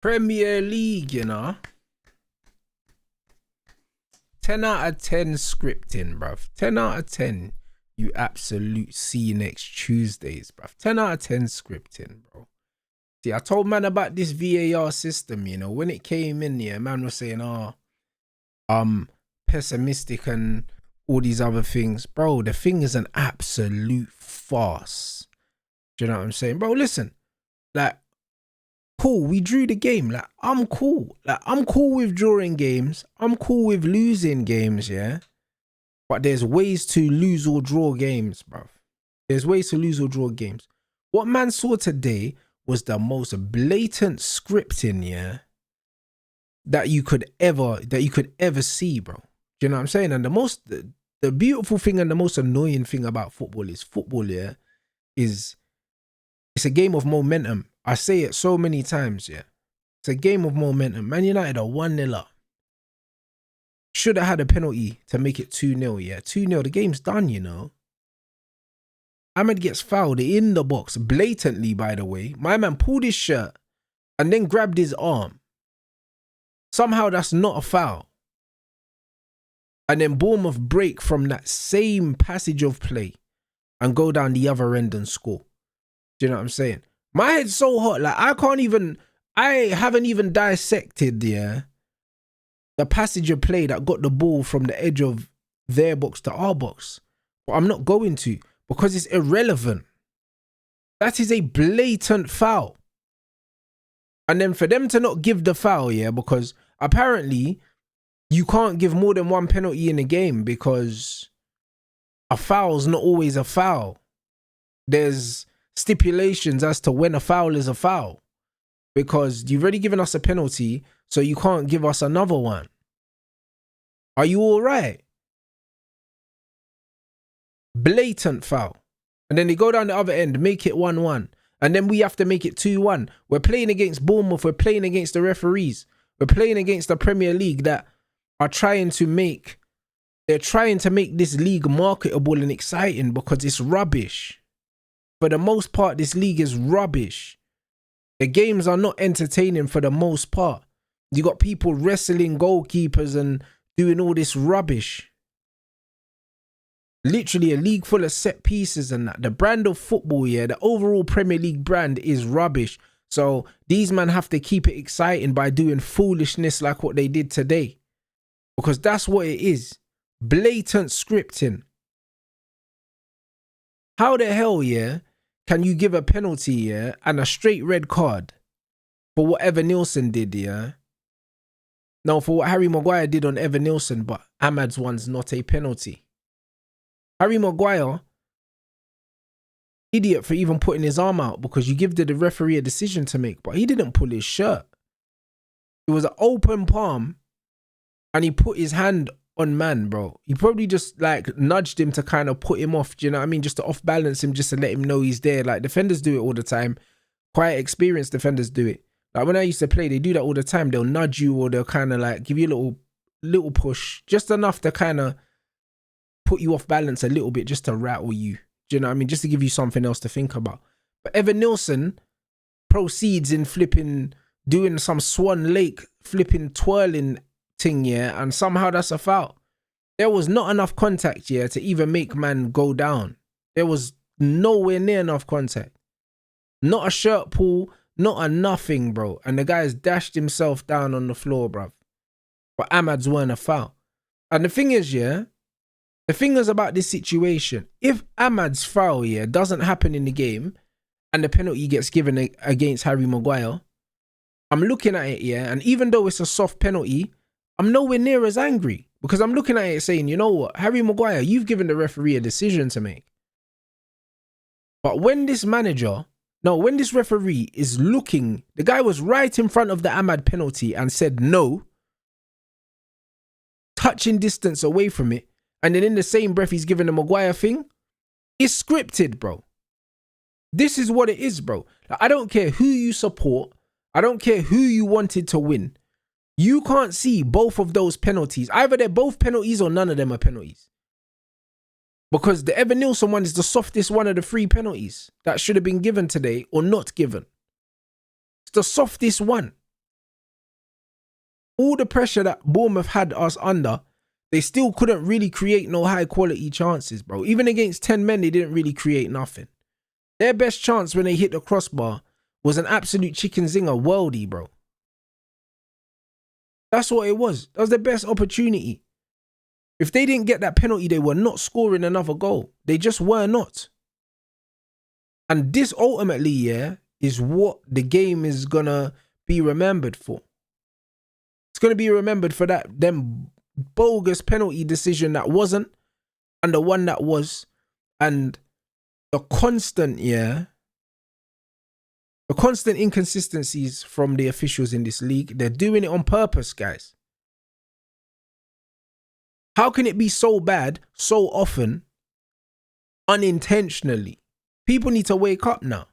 Premier League, you know. 10 out of 10 scripting, bruv. 10 out of 10. You absolute see you next Tuesdays, bruv. 10 out of 10 scripting, bro. See, I told man about this VAR system, you know. When it came in, yeah, man was saying, pessimistic and all these other things. Bro, the thing is an absolute farce. Do you know what I'm saying? Bro, listen. Like, cool, we drew the game. Like, I'm cool. Like, I'm cool with drawing games. I'm cool with losing games, yeah? But there's ways to lose or draw games, bruv. There's ways to lose or draw games. What man saw today was the most blatant scripting, yeah, that you could ever see, bro. Do you know what I'm saying? And the beautiful thing and the most annoying thing about football, yeah, is it's a game of momentum. I say it so many times, yeah. It's a game of momentum. Man United are 1-0 up. Should have had a penalty to make it 2-0, yeah. 2-0, the game's done, you know. Ahmed gets fouled in the box, blatantly, by the way. My man pulled his shirt and then grabbed his arm. Somehow that's not a foul. And then Bournemouth break from that same passage of play and go down the other end and score. Do you know what I'm saying? My head's so hot, like I haven't even dissected, yeah, the passage of play that got the ball from the edge of their box to our box. But I'm not going to, because it's irrelevant. That is a blatant foul. And then for them to not give the foul, yeah, because apparently you can't give more than one penalty in a game because a foul's not always a foul. There's stipulations as to when a foul is a foul, because you've already given us a penalty, so you can't give us another one. Are you all right? Blatant foul. And then they go down the other end, make it 1-1. And then we have to make it 2-1. We're playing against Bournemouth. We're playing against the referees. We're playing against the Premier League that are trying to make this league marketable and exciting, because it's rubbish. For the most part, this league is rubbish. The games are not entertaining for the most part. You got people wrestling goalkeepers and doing all this rubbish. Literally a league full of set pieces and that. The brand of football, yeah, the overall Premier League brand is rubbish. So these men have to keep it exciting by doing foolishness like what they did today. Because that's what it is. Blatant scripting. How the hell, yeah, can you give a penalty, yeah, and a straight red card for what Evan Nielsen did, yeah? No, for what Harry Maguire did on Evan Nielsen, but Ahmad's one's not a penalty. Harry Maguire, idiot for even putting his arm out, because you give the referee a decision to make, but he didn't pull his shirt. It was an open palm and he put his hand on man, bro. He probably just like nudged him to kind of put him off, do you know what I mean? Just to off balance him, just to let him know he's there. Like, defenders do it all the time. Quite experienced defenders do it. Like, when I used to play, they do that all the time. They'll nudge you, or they'll kind of like give you a little push, just enough to kind of put you off balance a little bit, just to rattle you. Do you know what I mean? Just to give you something else to think about. But Evan Nielsen proceeds in flipping, doing some Swan Lake flipping twirling thing, yeah, and somehow that's a foul. There was not enough contact, yeah, to even make man go down. There was nowhere near enough contact. Not a shirt pull, not a nothing, bro. And the guy's dashed himself down on the floor, bruv. But Ahmad's weren't a foul. And the thing is, yeah, the thing is about this situation, if Ahmad's foul, yeah, doesn't happen in the game and the penalty gets given against Harry Maguire, I'm looking at it, yeah, and even though it's a soft penalty, I'm nowhere near as angry, because I'm looking at it saying, you know what, Harry Maguire, you've given the referee a decision to make. But when this referee is looking, the guy was right in front of the Ahmad penalty and said no, touching distance away from it, and then in the same breath he's giving the Maguire thing, it's scripted, bro. This is what it is, bro. Like, I don't care who you support. I don't care who you wanted to win. You can't see both of those penalties. Either they're both penalties or none of them are penalties. Because the Evan Nielsen one is the softest one of the 3 penalties that should have been given today or not given. It's the softest one. all the pressure that Bournemouth had us under, they still couldn't really create no high quality chances, bro. Even against 10 men, they didn't really create nothing. Their best chance when they hit the crossbar was an absolute chicken zinger worldie, bro. That's what it was. That was their best opportunity. If they didn't get that penalty, they were not scoring another goal. They just were not. And this ultimately, yeah, is what the game is going to be remembered for. It's going to be remembered for them bogus penalty decision that wasn't and the one that was, and the constant inconsistencies from the officials in this league. They're doing it on purpose, guys. How can it be so bad so often unintentionally? People need to wake up now.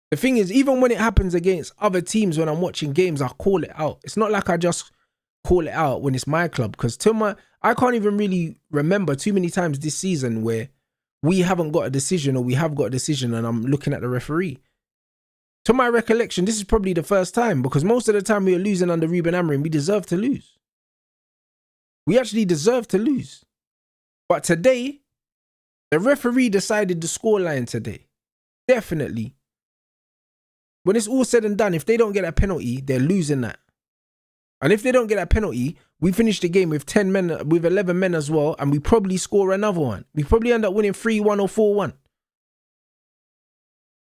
The thing is, even when it happens against other teams, when I'm watching games, I call it out. It's not like I just call it out when it's my club, because I can't even really remember too many times this season where we haven't got a decision or we have got a decision and I'm looking at the referee. To my recollection, this is probably the first time, because most of the time we are losing under Ruben Amorim, we deserve to lose. We actually deserve to lose. But today, the referee decided the scoreline today. Definitely. When it's all said and done, if they don't get a penalty, they're losing that. And if they don't get that penalty, we finish the game with 10 men, with 11 men as well, and we probably score another one. We probably end up winning 3-1 or 4-1.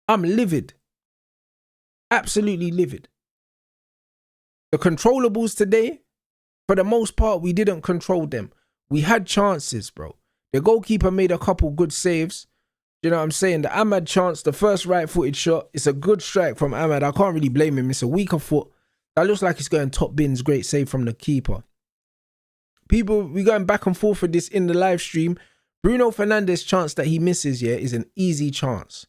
I'm livid. Absolutely livid. The controllables today, for the most part, we didn't control them. We had chances, bro. The goalkeeper made a couple good saves. You know what I'm saying? The Ahmad chance, the first right-footed shot, it's a good strike from Ahmad. I can't really blame him. It's a weaker foot. That looks like it's going top bins. Great save from the keeper. People, we're going back and forth with this in the live stream. Bruno Fernandes' chance that he misses, yeah, is an easy chance.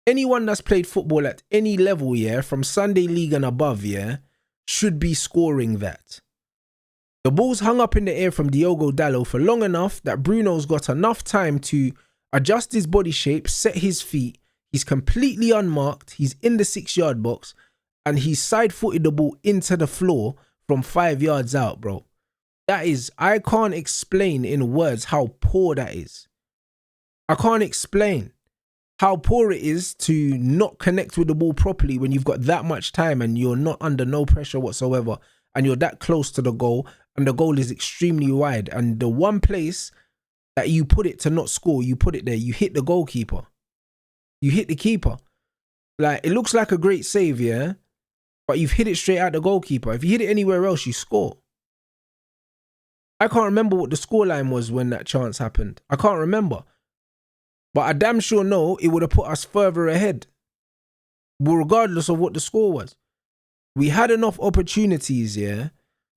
Anyone that's played football at any level, yeah, from Sunday League and above, yeah, should be scoring that. The ball's hung up in the air from Diogo Dalot for long enough that Bruno's got enough time to adjust his body shape, set his feet. He's completely unmarked. He's in the 6-yard box. And he side-footed the ball into the floor from 5 yards out, bro. That is, I can't explain in words how poor that is. I can't explain how poor it is to not connect with the ball properly when you've got that much time and you're not under no pressure whatsoever and you're that close to the goal and the goal is extremely wide. And the one place that you put it to not score, you put it there, you hit the goalkeeper. You hit the keeper. Like, it looks like a great save, yeah? But you've hit it straight at the goalkeeper. If you hit it anywhere else, you score. I can't remember what the scoreline was when that chance happened. I can't remember. But I damn sure know it would have put us further ahead. Regardless of what the score was. We had enough opportunities, yeah,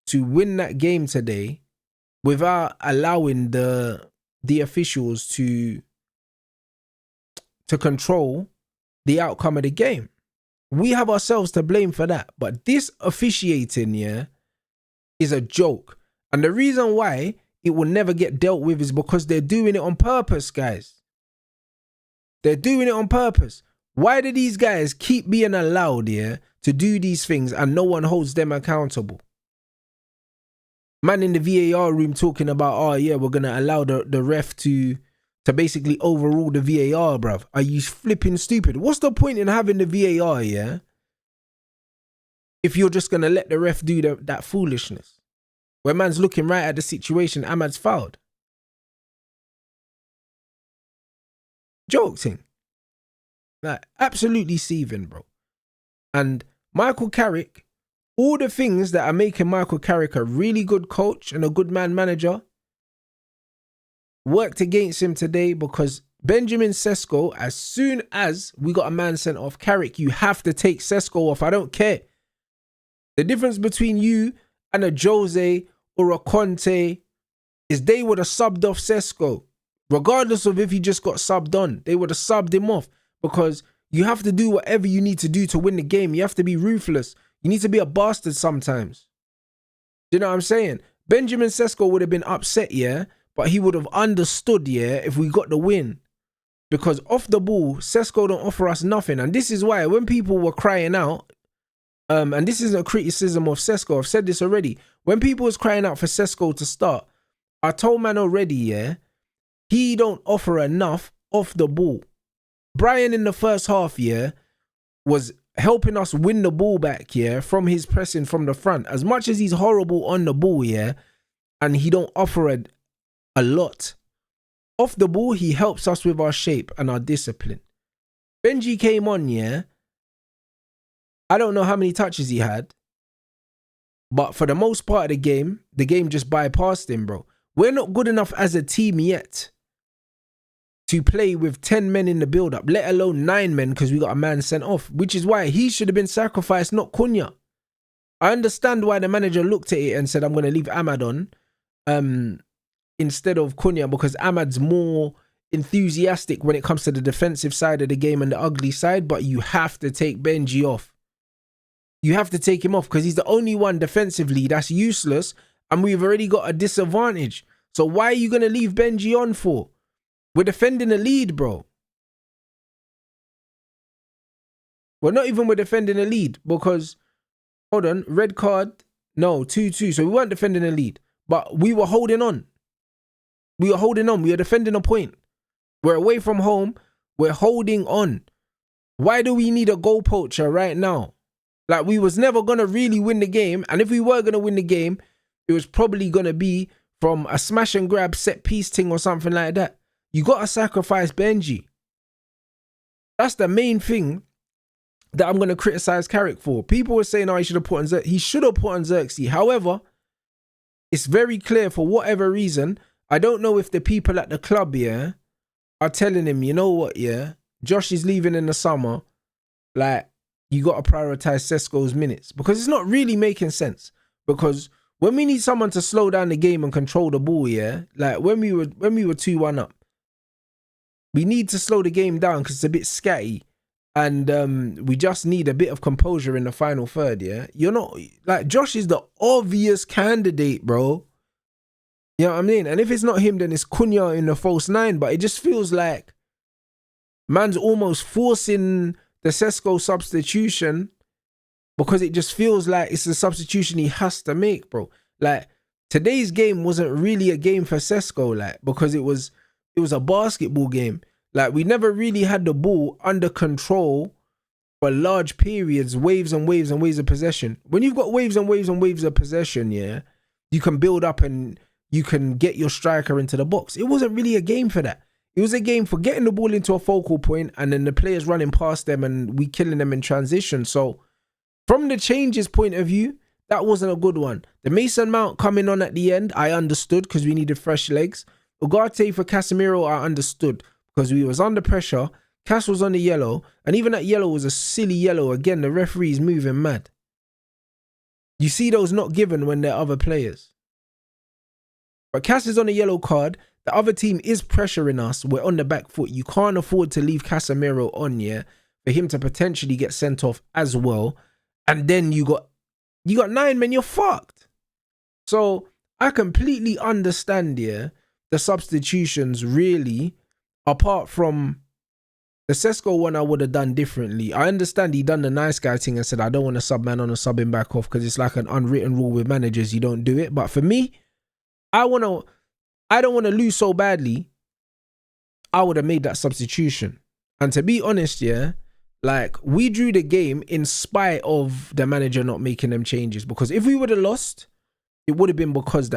to win that game today without allowing the officials to control the outcome of the game. We have ourselves to blame for that. But this officiating, yeah, is a joke. And the reason why it will never get dealt with is because they're doing it on purpose, guys. They're doing it on purpose. Why do these guys keep being allowed, yeah, to do these things and no one holds them accountable? Man in the VAR room talking about, oh yeah, we're going to allow the ref to basically overrule the VAR, bruv. Are you flipping stupid? What's the point in having the VAR, yeah, if you're just going to let the ref do that foolishness? Where man's looking right at the situation, Ahmad's fouled. Joking. Like, absolutely seething, bro. And Michael Carrick, all the things that are making Michael Carrick a really good coach and a good man manager worked against him today, because Benjamin Sesko, as soon as we got a man sent off, Carrick, you have to take Sesko off. I don't care. The difference between you and a Jose or a Conte is they would have subbed off Sesko. Regardless of if he just got subbed on, they would have subbed him off, because you have to do whatever you need to do to win the game. You have to be ruthless. You need to be a bastard sometimes. Do you know what I'm saying? Benjamin Sesko would have been upset, yeah, but he would have understood, yeah, if we got the win. Because off the ball, Sesko don't offer us nothing. And this is why when people were crying out, and this isn't a criticism of Sesko, I've said this already. When people was crying out for Sesko to start, I told man already, yeah, he don't offer enough off the ball. Brian in the first half, yeah, was helping us win the ball back, yeah, from his pressing from the front. As much as he's horrible on the ball, yeah, and he don't offer a lot. Off the ball, he helps us with our shape and our discipline. Benji came on, yeah. I don't know how many touches he had, but for the most part of the game just bypassed him, bro. We're not good enough as a team yet to play with 10 men in the build-up, let alone 9 men because we got a man sent off, which is why he should have been sacrificed, not Cunha. I understand why the manager looked at it and said, I'm going to leave Ahmad on instead of Cunha, because Ahmad's more enthusiastic when it comes to the defensive side of the game and the ugly side, but you have to take Benji off. You have to take him off because he's the only one defensively that's useless and we've already got a disadvantage. So why are you going to leave Benji on for? We're defending a lead, bro. Well, not even we're defending a lead because, hold on, red card, no, 2-2. So we weren't defending a lead, but we were holding on. We were holding on. We were defending a point. We're away from home. We're holding on. Why do we need a goal poacher right now? Like, we was never going to really win the game. And if we were going to win the game, it was probably going to be from a smash and grab set piece thing or something like that. You got to sacrifice Benji. That's the main thing that I'm going to criticize Carrick for. People were saying, oh, he should have put on Xerxes. He should have put on Xerxes. However, it's very clear for whatever reason. I don't know if the people at the club, yeah, are telling him, you know what, yeah, Josh is leaving in the summer. Like, you got to prioritize Sesko's minutes because it's not really making sense. Because when we need someone to slow down the game and control the ball, yeah, like when we were 2-1 up, we need to slow the game down because it's a bit scatty. And we just need a bit of composure in the final third, yeah? You're not... Like, Josh is the obvious candidate, bro. You know what I mean? And if it's not him, then it's Cunha in the false 9. But it just feels like man's almost forcing the Sesko substitution because it just feels like it's a substitution he has to make, bro. Like, today's game wasn't really a game for Sesko, like, because it was a basketball game. Like, we never really had the ball under control for large periods, waves and waves and waves of possession. When you've got waves and waves and waves of possession, yeah, you can build up and you can get your striker into the box. It wasn't really a game for that. It was a game for getting the ball into a focal point and then the players running past them and we killing them in transition. So from the changes point of view, that wasn't a good one. The Mason Mount coming on at the end, I understood because we needed fresh legs. Ugarte for Casemiro, I understood because we was under pressure. Cass was on the yellow, and even that yellow was a silly yellow. Again, the referee's moving mad. You see those not given when they're other players. But Cass is on a yellow card. The other team is pressuring us. We're on the back foot. You can't afford to leave Casemiro on, yeah, for him to potentially get sent off as well. And then you got 9 men, you're fucked. So I completely understand, yeah, the substitutions really, apart from the Sesko one I would have done differently. I understand he done the nice guy thing and said, I don't want to sub man on and sub him back off because it's like an unwritten rule with managers. You don't do it. But for me, I don't want to lose so badly. I would have made that substitution. And to be honest, yeah, like we drew the game in spite of the manager not making them changes. Because if we would have lost, it would have been because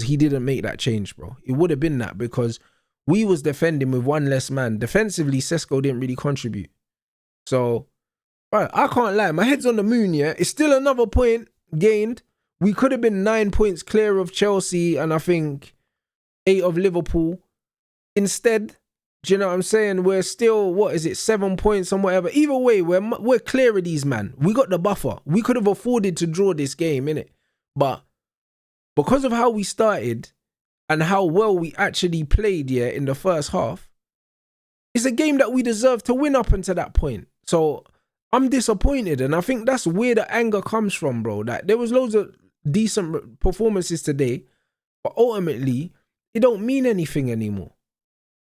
he didn't make that change, bro. It would have been that because we was defending with one less man. Defensively, Sesko didn't really contribute. So, right, I can't lie. My head's on the moon, yeah. It's still another point gained. We could have been 9 points clear of Chelsea and I think 8 of Liverpool. Instead, do you know what I'm saying? We're still, 7 points and whatever. Either way, we're clear of these, man. We got the buffer. We could have afforded to draw this game, innit? But because of how we started and how well we actually played, yeah, in the first half, it's a game that we deserve to win up until that point. So I'm disappointed, and I think that's where the anger comes from, bro. Like, there was loads of decent performances today, but ultimately, it don't mean anything anymore.